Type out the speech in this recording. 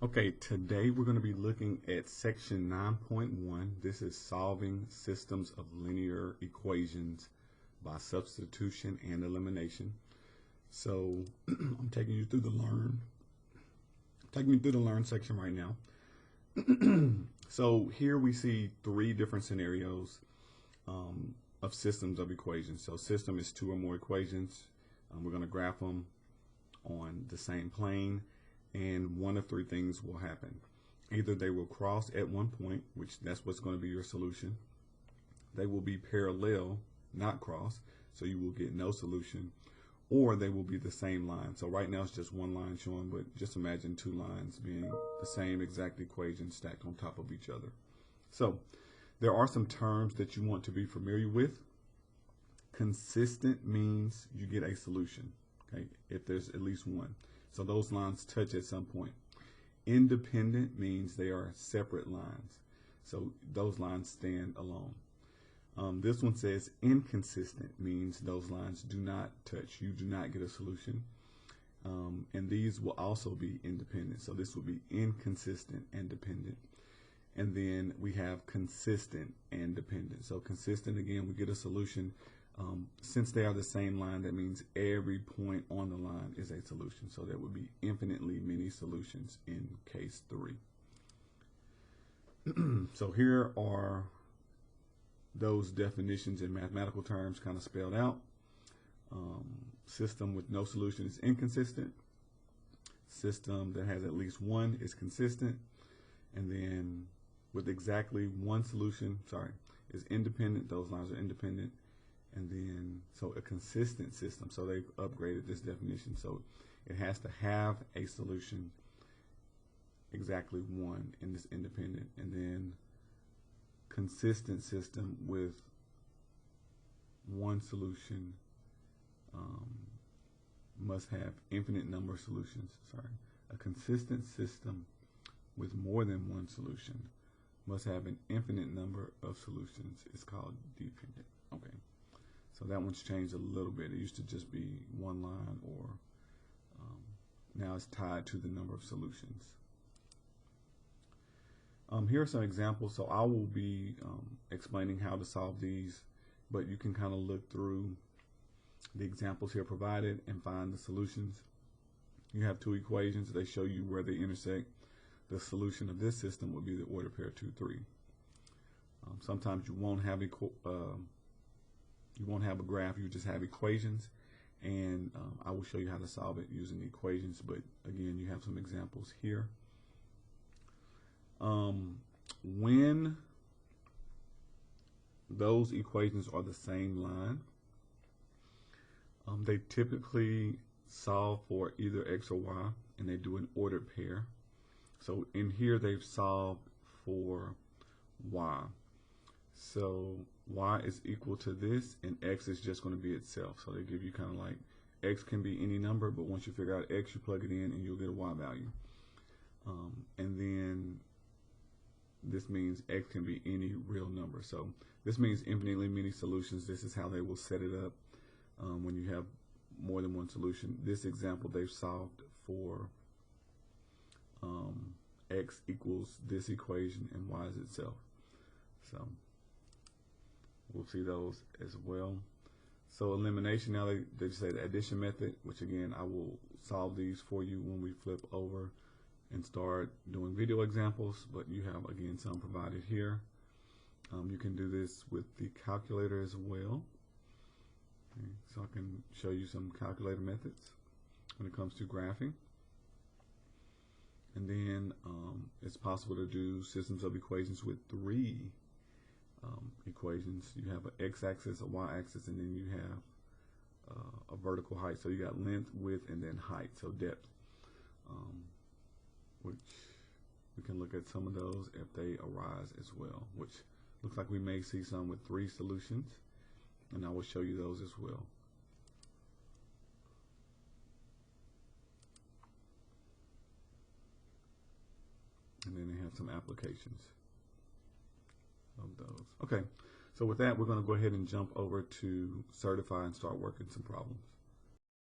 Okay, today we're going to be looking at section 9.1. This is solving systems of linear equations by substitution and elimination. So I'm taking you through the learn section right now. So here we see three different scenarios of systems of equations. So system is two or more equations. We're going to graph them on the same plane, and one of three things will happen. Either they will cross at one point, which that's what's going to be your solution. They will be parallel, not cross, so you will get no solution, or they will be the same line. So right now it's just one line showing, but just imagine two lines being the same exact equation stacked on top of each other. So there are some terms that you want to be familiar with. Consistent means you get a solution, okay, if there's at least one. So those lines touch at some point. Independent means they are separate lines. So those lines stand alone. This one says inconsistent means those lines do not touch. You do not get a solution. And these will also be independent. So this will be inconsistent and dependent. And then we have consistent and dependent. So consistent, again, we get a solution. Since they are the same line, that means every point on the line is a solution. So there would be infinitely many solutions in case 3. So here are those definitions in mathematical terms kind of spelled out. System with no solution is inconsistent. System that has at least one is consistent. And then with exactly one solution, is independent. Those lines are independent. And then, so a consistent system, so they've upgraded this definition. So it has to have a solution, exactly one, and it's independent. And then consistent system with one solution must have infinite number of solutions. A consistent system with more than one solution must have an infinite number of solutions. It's called dependent. Okay. So that one's changed a little bit. It used to just be one line, or now it's tied to the number of solutions. Here are some examples. So I will be explaining how to solve these, but you can kind of look through the examples here provided and find the solutions. You have two equations. They show you where they intersect. The solution of this system will be the order pair 2, 3. Sometimes you won't have a graph, you just have equations, and I will show you how to solve it using the equations, but again, you have some examples here. When those equations are the same line, they typically solve for either x or y, and they do an ordered pair. So in here they've solved for y. So y is equal to this, and x is just going to be itself. So they give you kind of like x can be any number, but once you figure out x, you plug it in and you'll get a y value. And then this means x can be any real number. So this means infinitely many solutions. This is how they will set it up when you have more than one solution. This example, they've solved for x equals this equation and y is itself. So we'll see those as well. So elimination, now they say the addition method, which again, I will solve these for you when we flip over and start doing video examples, but you have, again, some provided here. You can do this with the calculator as well. Okay, so I can show you some calculator methods when it comes to graphing. And then it's possible to do systems of equations with 3 equations. You have an x-axis, a y-axis, and then you have a vertical height. So you got length, width, and then height, so depth, which we can look at some of those if they arise as well, which looks like we may see some with 3 solutions, and I will show you those as well. And then they have some applications of those. Okay, so with that, we're going to go ahead and jump over to Certify and start working some problems.